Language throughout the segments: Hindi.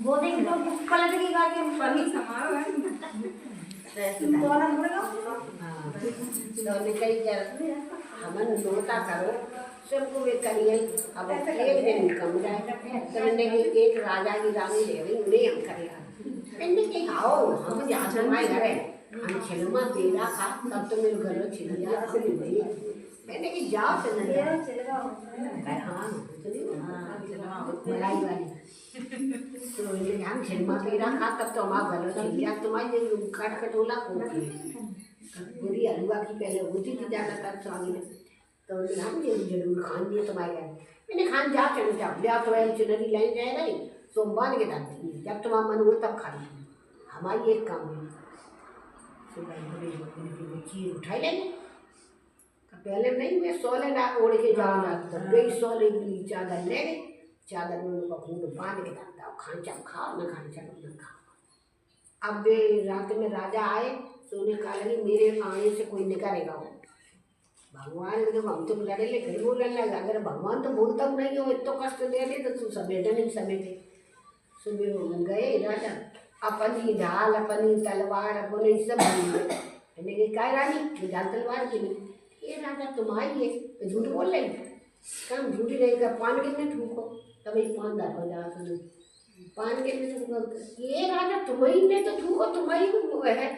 वो देख तो पलट के गा के पानी समारो है तो ना मुड़ेगा हां तो निकल जा हमन नोटा करो सबको वे करिए अब एक दिन कम जाएगा तो एक राजा की रानी ले रही उन्हें हम करेगा मैंने कि आओ हम जा हमारे घर है हम छिलमा पेड़ा खा तब तो मेरे घर में छिलिया मैंने कि जाओ चलेगा हाँ मलाई वाली तो हम छिलमा पेड़ा खा तब तो हमारा घर में छिलिया तुम्हारी काट कटोला को पूरी हलवा की पहले होती थी ज़्यादा तब स्वामी तो हम ये जरूर खान दिए तुम्हारे घर मैंने खान जा चलो जाओ ब्याह तो चुनरी लाइन जाए नहीं सोमवार के दाती जब तुम्हारा मन हुआ तब खा लीजिए हमारी एक काम है सुबह चीज उठाई लेंगे पहले नहीं मैं सोले ना ओढ़ के जाऊँगा तो गई सोले की चादर ले गई चादर में उनको खून बांध के डालता खान चाप खाओ ना खान चाप ना खाओ अब रात में राजा आए तो उन्हें कहा लगी मेरे आने से कोई निकालेगा वो भगवान तो हम तो लड़े ले घर बोलने लगा अगर भगवान तो बोलता नहीं हो इतना कष्ट दे दे तो तू समेटे नहीं समेटे सुबह गए राजा अपनी ढाल अपनी तलवार अपने सब मैंने कहा काय रानी ढाल तलवार की नहीं ये राजा तुम्हारी है तो झूठ बोल रही कम झूठी रहेगा पान के में ठूको तब एक पान दार हो जा सुनो पान के में ये राजा तुम्हारी ने तो ठूको तुम्हारी को है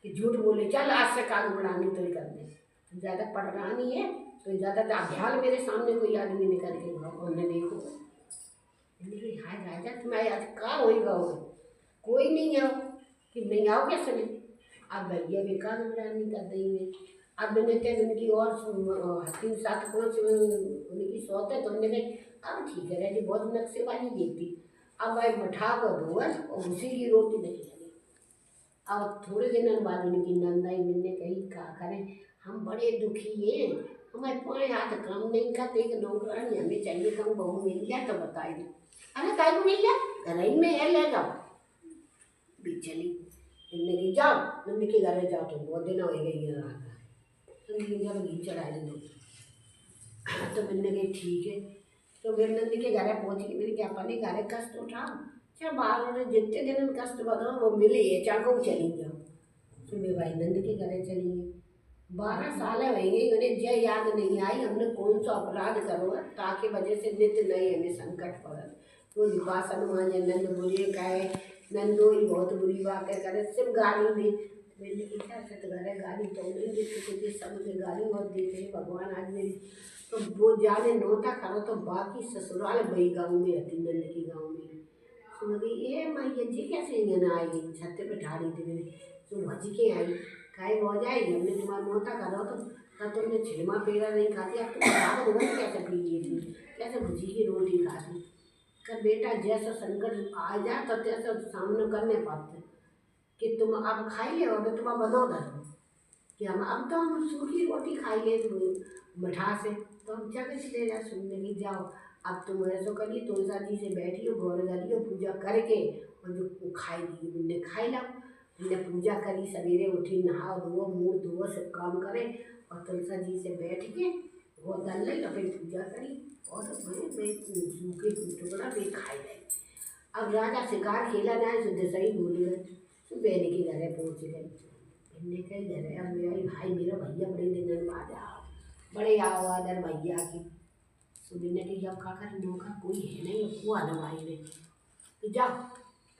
कि झूठ बोले चल आज से काल बढ़ानी तो ही कर दे ज़्यादा पढ़ रहा नहीं है तो ज़्यादा ध्यान मेरे सामने कोई आदमी निकल के उन्हें देखो हाय राजा तुम्हारे आज कहाँ होएगा कोई नहीं आओ कि नहीं आओ कैसे नहीं अब भैया बेकार नहीं कर देंगे अब मैंने कहा उनकी और 3-7-5 उनकी सौत है तो हमने कहा अब ठीक है जी बहुत नक्शे वाली देखती अब भाई मठा को धोअन और उसी की रोटी नहीं लगी अब थोड़े दिन बाद उनकी नंदाई मैंने कही कहा करें हम बड़े दुखी हैं हमारे 5 हाथ काम नहीं करते एक नौकरानी हमें चाहिए कम बहू मिल जाए तो बताइए अरे काय को मिल जाए घर ही में है ले जाओ चली इनने की जाओ नंदी के घर जाओ तो बहुत दिन हो गई है नंदी जब घी चढ़ाए दो तो मैंने कही ठीक है तो फिर नंदी के घर पहुँच गई मेरी क्या अपने घर कष्ट उठाओ चाहे बाहर ने जितने दिन कष्ट बताओ वो मिले चाको चली जाओ सुबह भाई नंद के घर चली गई 12 साल हो गई उन्हें जय याद नहीं आई हमने कौन सा अपराध करो ताकि वजह से नित्य नहीं हमें संकट पड़ा तो निवासन मांझे नंद बुरे कहे नंदो ही बहुत बुरी बात है करे सिर्फ गाली दी मैंने क्या घर है गाली तो नहीं देते क्योंकि सब के गाली मत देते हैं भगवान आज मेरी तो वो जाने नोता करो तो बाकी ससुराल बई गाँव में रहती नंद की गाँव में सुन गई ये मैया जी कैसे यहाँ आई छत पे ठाड़ी थी मैंने तो भज के आई खाए हो जाएगी हमने तुम्हारा नोता करो तो तब तुमने छिलमा पेड़ा नहीं खाती अब तुम खाओ रोटी कैसे पी थी कैसे भुजी की रोटी खाती कर बेटा जैसा संकट आ जाए तो तैसा सामने करने पाते कि तुम अब खाई ले और तुम बनाओ दो कि हम अब तो हम सूखी रोटी खाई ले मिठा से तो हम क्या ले जा सुनने की जाओ अब तुम ऐसा करिए तुलसा जी से बैठियो गौर करियो पूजा करके और जो खाएगी उनने खाई लो हमने पूजा करी सवेरे उठी नहा धो मुँह धो सब काम करे और तुलसा जी से बैठ के वो डाल ली और फिर पूजा करी और मैं सूखे टुकड़ा भी खाई गए अब राजा शिकार खेला जाए तो सही बोली गए तो बेने के घर पहुँच गए बेने के घर अब मेरा भाई मेरा भैया बड़े दिन बाद आओ बड़े आओ आदर भैया की सुबह ने कि जब खाकर नौका कोई है नहीं वो हलवाई ने तो जाओ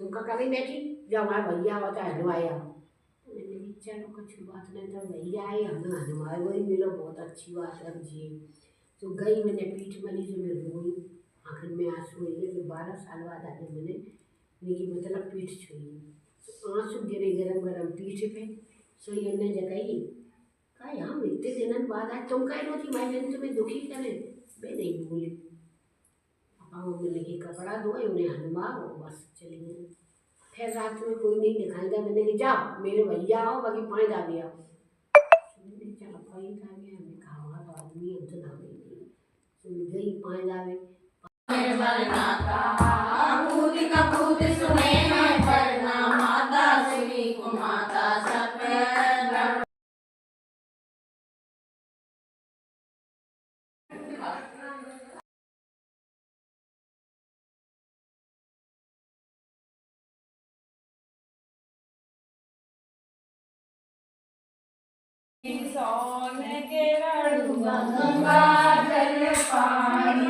तुम का कभी बैठी जाओ हमारे भैया होता है हलवाई आओ तो मैंने कहा चलो कुछ बात नहीं था भैया आए हमें हलवाई वही मिलो बहुत अच्छी बात है जी तो गई मैंने पीठ बनी से मैं रोई आखिर में आंसू हुई कि 12 साल बाद आने मैंने मेरी मतलब पीठ छुई आंसू गिरे गरम गरम पीठ पे सोई ने जगाई कहा हम इतने दिन बाद आए तुम कह रो थी भाई तुम्हें दुखी करे मैं नहीं बोली पाँव में लेके कपड़ा धोए उन्हें हनुमाओ बस चली गई फिर रात में कोई नहीं दिखाई था मैंने कहा जाओ मेरे भैया आओ बाकी पानी डाल आओ मैंने चलो पानी डाल गया हमें खावा तो आदमी हम तो ना गई सुन गई पानी डाले सोने के गड़ुआ गंगा जल पानी,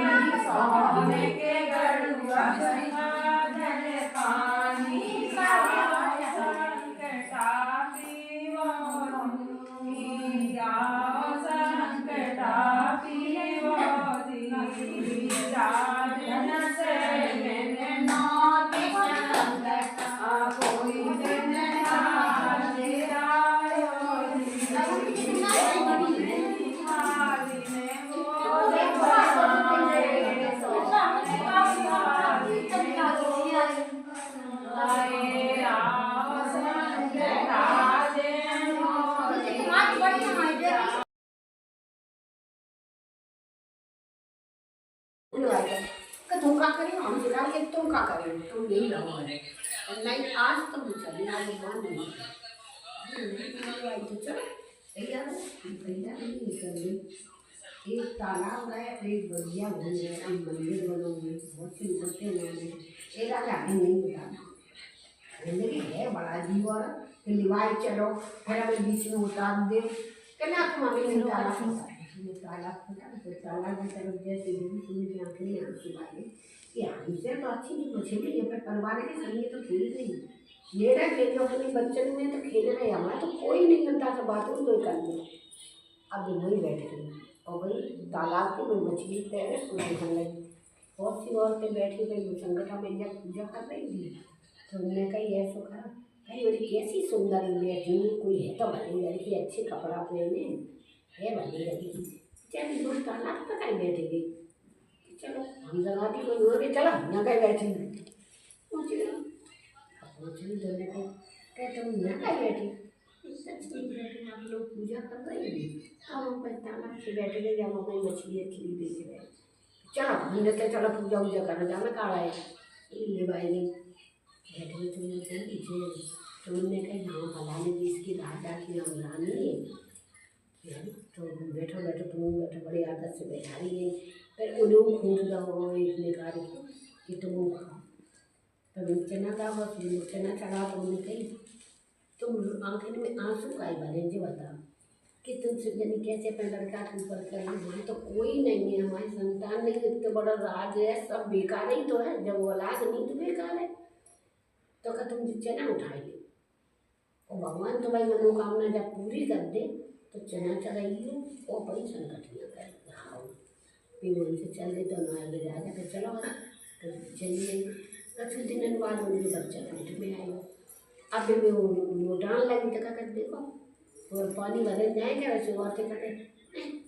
सोने के गड़ुआ गंगा जल पानी, संकटा पीवो संकटा पीवो साधन से मैंने नौती संकटा कोई दिन हारे आयो तुम का करें हम जिला के तुम का करें तुम यही रहो और नहीं आज तुम चली आज मान नहीं चलो भैया भैया नहीं कर ली एक तालाब है एक बढ़िया हो गया एक मंदिर बनोगे बहुत सी होते हैं एक आज आगे नहीं बताना जिंदगी है बड़ा जीवन फिर निभाई चलो फिर हमें बीच में उतार दे कहना तुम हमें तालाब तालाब की तरफ जैसे भी सुन के आंखें नहीं आंसू आए कि हमसे तो अच्छी नहीं बचेगी ये पर परिवार के संग तो खेल रही मेरा खेल अपने बच्चन में तो खेल रहे हमारा तो कोई नहीं करता तो बातों कोई कर लो अब वही बैठ गई और भाई तालाब की कोई मछली तैरे कोई दिखने लगी बहुत सी औरतें बैठी गई संगठन में जब पूजा कर रही थी तो उन्होंने कही ऐसा कहा भाई बोली कैसी सुंदर बैठी कोई है तो भली लड़की अच्छे कपड़ा पहने है भली लड़की चल दूर तालाब तक आई बैठी गई चलो हम लगा दी कोई और चलो यहाँ कहीं बैठी पहुँच गई पहुँच गई दोनों को कहते तुम यहाँ कहीं बैठी सच नहीं बैठे आप लोग पूजा कर रहे हैं हम ऊपर तालाब से बैठे गए जब हमें मछली अच्छी देख रहे चलो हमने तो चलो पूजा वूजा करना जाना काढ़ा है ले भाई ने बैठे हुए तुमने कहीं पीछे तो उन्होंने कहा यहाँ फलाने देश की राजा की हम रानी है तो बैठो बैठो तुम बैठो बड़ी आदत से बैठा रही है फिर उन्हें खूब दो एक निकाल कि तुम खाओ तब चना का बस चना चढ़ा तो उन्हें कही तुम आंखें में आंसू का ही भरे जी बताओ कि तुमसे जनी कैसे अपने लड़का के ऊपर कर हमारे तो कोई नहीं है हमारी संतान नहीं इतना बड़ा राज है सब बेकार ही तो है जब वो औलाद नहीं तो बेकार है तो क्या तुम चना उठाई ले और भगवान तो भाई मनोकामना जब पूरी कर दे तो चना चढ़ाइए और बड़ी संकटियाँ कर खाओ फिर उनसे चल दे तो ना आगे राजा तो चलो तो चलिए कुछ दिन बाद उनके बच्चा पेट में आएगा अब भी वो डाल लगी तो क्या कर देखो और पानी भरे जाएंगे वैसे औरतें कहते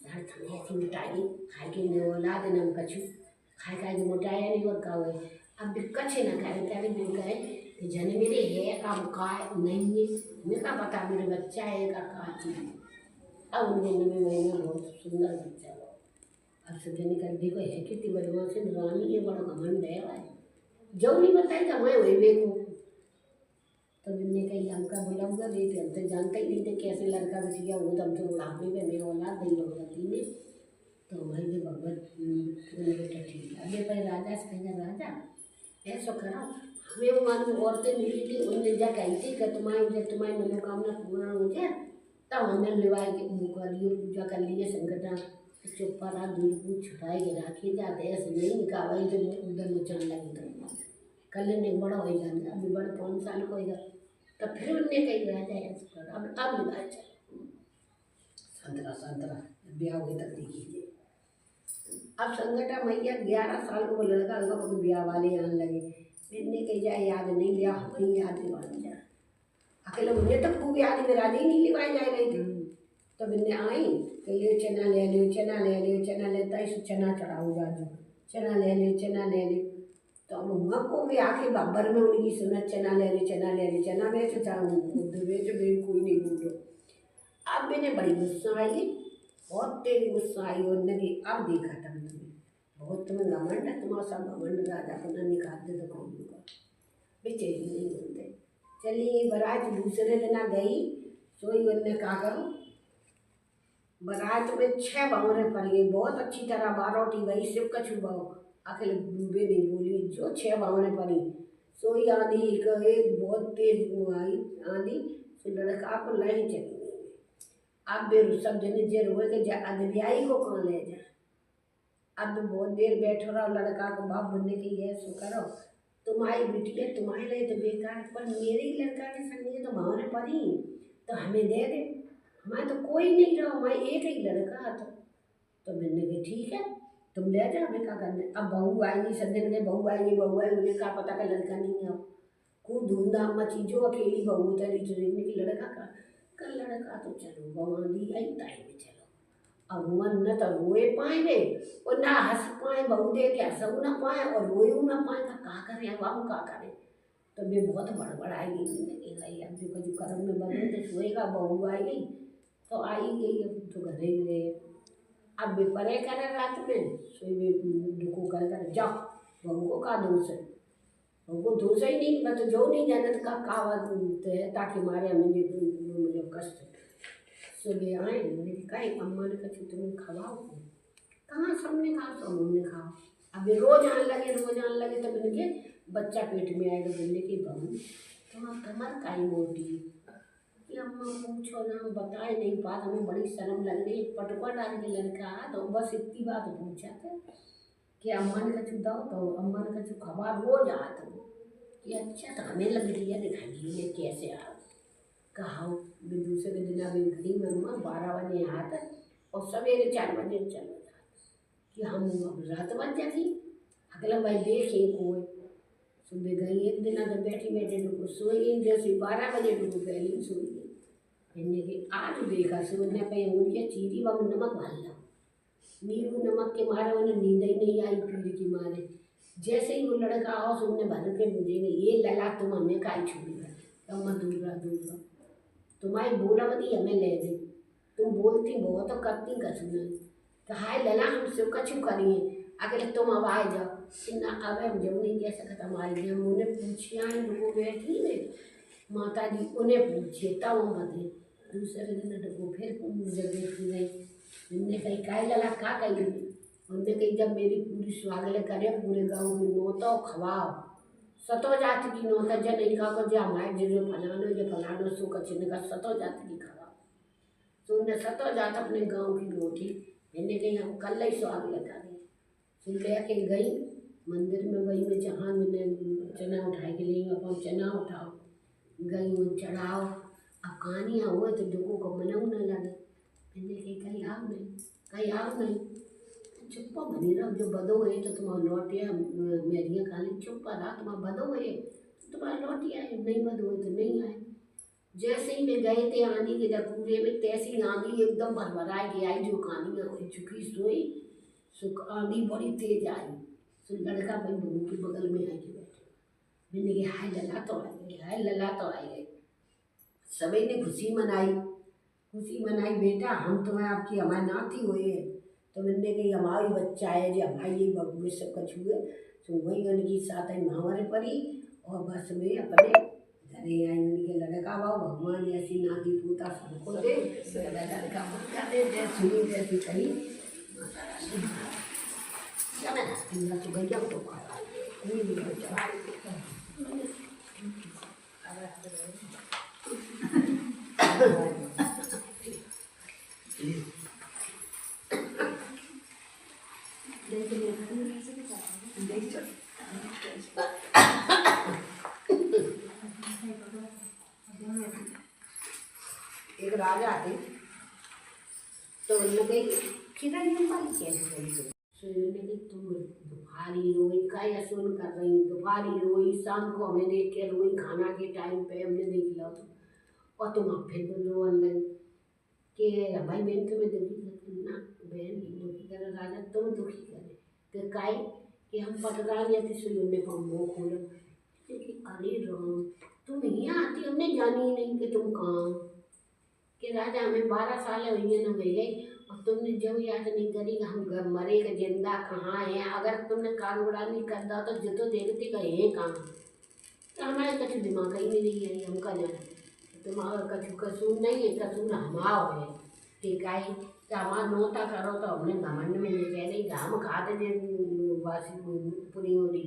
यार तुम्हें ऐसी मिटाई खाए के नहीं औलाद है ना कछु खाए खाए के मोटाया नहीं और का हुए अब भी कच्छे ना खाए त्यारे भी कहे जन मेरे है काम का नहीं है मैं का पता मेरे बच्चा है का चीज़ अब उनके नवे महीने बहुत सुंदर बच्चा हुआ अब सब जने कर देखो है कितनी बदमाश है रानी है बड़ा घमंड है भाई जो नहीं बताएगा मैं वही देखूँ तो जिनने कहीं हमका बुलाऊंगा देते हम तो जानते ही नहीं थे कैसे लड़का बिटिया वो तो हम तो बुढ़ापे में मेरे औलाद नहीं भगवती ने तो वही जो भगवत बेटा ठीक है अगे पर राजा से कहेंगे राजा ऐसा करो हमें वो मालूम औरतें मिली थी उनने जा कही थी कि तुम्हारी मनोकामना पूर्ण हो जाए तब हमने लिवाए के कर लिए पूजा कर लिए संगठन चुप्पा रहा दूध छुपाए के राखी जाते ऐसे नहीं निकाल जो उधर में चढ़ लगी तो कल ने बड़ा हो जाता अभी बड़ा 5 साल को होगा तो फिर उनने कही राजा ऐसा कर अब लिवाए चलो संतरा ब्याह हुए तक देखिए अब संगठन मैया 11 साल को वो लड़का होगा वो ब्याह वाले आने लगे मैंने कही जाए याद नहीं लिया हमें याद दिवाली जा अकेले उन्हें तो खूब याद में राजी नहीं लिवाई जा रही थी तो बिन्ने आई कि ले चना ले लियो चना लेता है चना चढ़ाऊ राजू चना ले लियो तो वहाँ को भी आके बब्बर में उनकी सुना चना ले ली चना बेच चाहूँ बेच कोई नहीं बोलो अब मैंने बड़ी गुस्सा आई बहुत तेज गुस्सा आई और नहीं अब देखा था तुम्हें बहुत तुम्हें घमंड है तुम्हारा सब घमंड राजा को न निकालते तो कौन होगा बेचैनी नहीं बोलते चलिए बारात दूसरे दिन गई सोई उनने कहा करो बारात में 6 भंवरें पड़ी बहुत अच्छी तरह बारोटी गई सिर्फ कछु बहु अकेले डूबे नहीं बोली जो 6 भंवरें पड़ी सोई आंधी एक बहुत तेज आई आंधी तो लड़का को लही चली गई अब भी सब जने जे रोए के अदबियाई को कहाँ ले जाए। अब तो बहुत देर बैठो रहो, लड़का को बाप बनने की ये सो करो, तुम्हारी बिटिया तुम्हारे लिए तो बेकार, पर मेरे ही लड़का के संग तो भावने पड़ी तो हमें दे दे, हमारे तो कोई नहीं रहा, हमारे एक ही लड़का तो मैंने कहा ठीक है तुम ले जाओ, हमें क्या करना। अब बहू आएगी संडे में, बहू आएगी उन्हें क्या पता का लड़का नहीं है, खूब धूमधाम में चीजों अकेली बहू तरी चुने की लड़का का लड़का तो चलो भगवान दी आई ताई में चलो। अब मन न तो रोए पाएंगे और ना हंस पाए, बहू दे के हंसू ना पाए और रोए ना पाए, तो क्या करें अब हम क्या करें। तो वे बहुत बड़बड़ आएगी जिंदगी भाई, अब जो कभी कर्म में बदले तो सोएगा, बहू आई गई तो आई गई, अब तो घर ही रहे। अब वे परे करे रात में सोई वे दुखो कर जाओ, बहू को का दोष है, बहू को दोष ही नहीं, मैं तो जो नहीं जानत का कावत है ताकि मारे मुझे कष्ट। सुबह आए मैंने कहा अम्मा ने कहा तुम्हें खवाओ, कहाँ सबने कहा सब हमने खाओ। अब रोज आने लगे तो मैंने के बच्चा पेट में आएगा, बोलने की बहू तुम्हारा कमर काई मोटी कि अम्मा पूछो ना, हम बताए नहीं बात, हमें बड़ी शर्म लग रही, पटुआ डाल के लड़का तो बस इतनी बात पूछा था कि अम्मा ने कहा दाओ, तो अम्मा ने कहा खबा रोज आ तुम कि अच्छा, तो हमें लग रही है दिखाई ये कैसे आ कहा। दूसरे दिन अभी घड़ी में अम्मा 12 बजे आता और सवेरे 4 बजे चलो जाता कि हम रात बज जाती। अगला भाई देखे कोई सुबह गई, एक दिन तो बैठी बैठे डुको सोई, जैसे 12 बजे डुको पहले सोई गई। मैंने कि आज देखा सोने पे अंगुलियाँ चीरी वह नमक भर ला, नींबू नमक के मारे उन्हें नींद ही नहीं आई, पीड़ की मारे। जैसे ही वो लड़का आओ सुनने भर के मुझे ये लला तुम हमें काई छुड़ी है, अम्मा दूर तुम्हारी बोला बदी हमें ले दे, तुम बोलती बहुत तो करती कछु नहीं, तो हाय लला हम सब कछु करिए, अगले तुम अब आए जाओ ना, अब हम जो नहीं कह सकता हमारी हम उन्हें पूछिए डुबो बैठी ने माता जी उन्हें पूछिए तब हम बते। दूसरे दिन डुबो फिर जब देखी गई, हमने कही काय लला का कही, उनने कही जब मेरी पूरी स्वागत करे पूरे गाँव में नोतो खवाओ, सतो जात की नोता जन नहीं का जो हमारे जो फलानो सो कचने का सतो जात की खवा, तो उन्हें सतो जात अपने गांव की रोटी। मैंने कही हम कल ही स्वाग लगा दें, सुन के गई मंदिर में वही में जहाँ मैंने चना उठाए के लिए अपन चना उठाओ गई वो चढ़ाओ। अब कहानियाँ हुए तो दुखों को मनाऊ न लगे। मैंने कहीं आओ नहीं चुप्पा बनी रहो, जो बदो है तो तुम्हारा लौटिया मेरिया खाली चुप्पा रहा, तुम्हारा बदो है तो तुम्हारा लौटिया है, नहीं बदो है तो नहीं आए। जैसे ही वे गए थे आंधी के पूरे में, तैसी आंधी एकदम भरभरा के आई, जो कहानियाँ हो चुकी सोई सुख आंधी बड़ी तेज आई। तो लड़का भाई बहू के बगल में आके बैठे, मैंने कहा हाय लला तो आ गए, हाय लला तो आ गए। सभी ने खुशी मनाई बेटा हम तुम्हें आपकी हमारे नाती हुए है, तो मैंने कही हमारी बच्चा है जो हमारी ये बबू सब कछ हुए, तो वही उनकी साथ ही महावरे पड़ी और बस में अपने घरे आई। उनके लड़का भाव भगवान ऐसी नाती पोता सबको दे, लड़का बच्चा दे, जैसी जैसी कही तो गैया तो एक राजा थे तो उन्होंने किधर तुम दुपहारी रोई का या सुन कर रही, दुपहारी रोई शाम को हमें देख के रोई, खाना के टाइम पे हमने नहीं खिलाओ तो और तुम अब फिर रोन लगी कि भाई बहन तुम्हें दुखी ना, बहन दुखी करे राजा तुम दुखी करे तो काय कि हम पटरान या सुई उन्हें मुँह खोलो कि अरे राम तुम यहाँ आती हमने जानी ही नहीं कि तुम कहाँ, कि राजा हमें 12 साल हुई न गई और तुमने जब याद नहीं करी कि हम घर मरे के जिंदा कहाँ हैं, अगर तुमने कान उड़ा नहीं कर दा तो जितो देखते कहे कहाँ, तो हमारे कछु दिमाग ही नहीं आई, हम का जाए दिमाग कछु कसूर नहीं है, कसूर हमारा है ठीक है। तो हमारा नोता करो तो हमने घमंड में नहीं कह रही हम खाते थे वासी पूरी हो रही,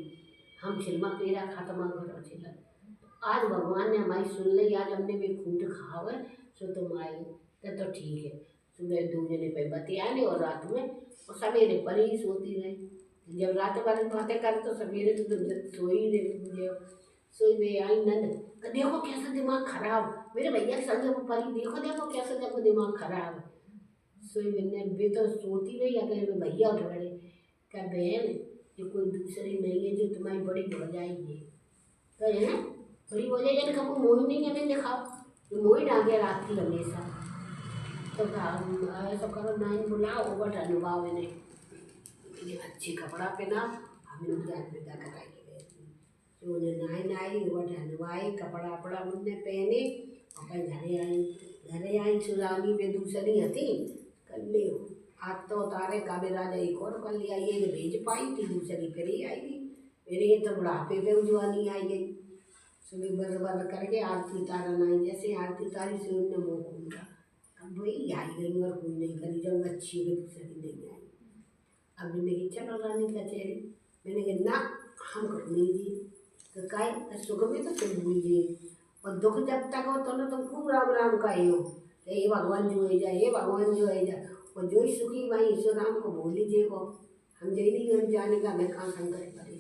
हम छिलमा पेरा खातमा घर छिला। आज भगवान ने हमारी सुन ली, आज हमने भी खूट खावे सो तुम आई तो ठीक है। सुबह 2 जने पे बतिया ले और रात में और सवेरे पर ही सोती रही। जब रात भर बातें करे तो सवेरे तो सो ही रही मुझे। सोई में आई नंद, देखो कैसा दिमाग खराब, मेरे भैया के संग में परी, देखो देखो कैसा देखो दिमाग खराब। सोई मैंने बे तो सोती रही, अगर मैं भैया उठ पड़े, क्या बहन ये कोई दूसरी नहीं है जो तुम्हारी बड़ी हो जाएगी। तो है बड़ी हो जाएगी, कब मोही नहीं हमें दिखाओ, मोही ना गया रात की हमेशा। तो ऐसा करो नाइन बुलाओ ओवर अनुभाव इन्हें अच्छी कपड़ा पहना, हमें उनके हाथ में क्या कराई तो उन्हें नाइन आई ओवर अनुभाई कपड़ा वपड़ा मुझने पहने और फिर घरे आई चुरानी पे दूसरी हती कर ले। आज तो उतारे काबे राजा एक और कर लिया, ये भेज पाई थी दूसरी फिर ही आई थी, मेरे ये तो बुढ़ापे पे उजवानी आई गई। सुबह बर बर करके आरती तारा नाई, जैसे आरती तारी से उनने मुँह घूमा, अब वही आई गई और कोई नहीं करी, जब अच्छी भी दूसरी नहीं आई। अब मैंने कही चलो रानी कचहरी, मैंने कहा ना हम करूँगी जी, तो कहे सुख में तो तुम दीजिए और दुख जब तक हो तुम खूब राम राम कहे हो, हे भगवान जो है जाए, हे भगवान जो है जाए, और जो ही सुखी भाई ईश्वर राम को बोल लीजिए को, हम जय नहीं हम जाने का मैं कहाँ संकट पड़े।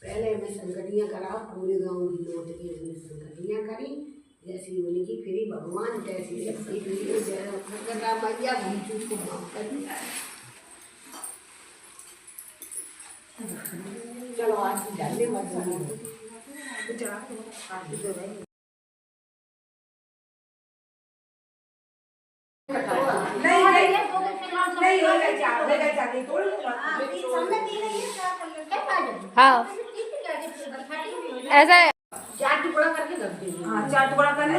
पहले हमें संकटियाँ कराओ, पूरे गाँव की लौट के हमने संकटियाँ करी, जैसी बोली कि फिर भगवान तैसी शक्ति फिरी मैया भूल चूक को माफ कर दिया। चलो आज डालने मत हाँ ऐसा है। 4 टुकड़ा करके रख दीजिए। हाँ 4 टुकड़ा कर लो।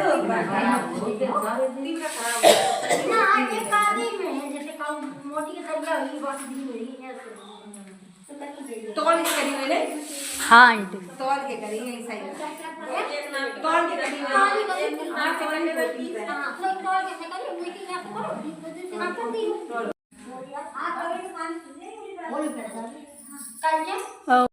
तोड़ के करी मैंने। हाँ आंटी तोड़ के करी है सही। तोड़ के करी मैंने। हाँ तोड़ के करी है। बोलो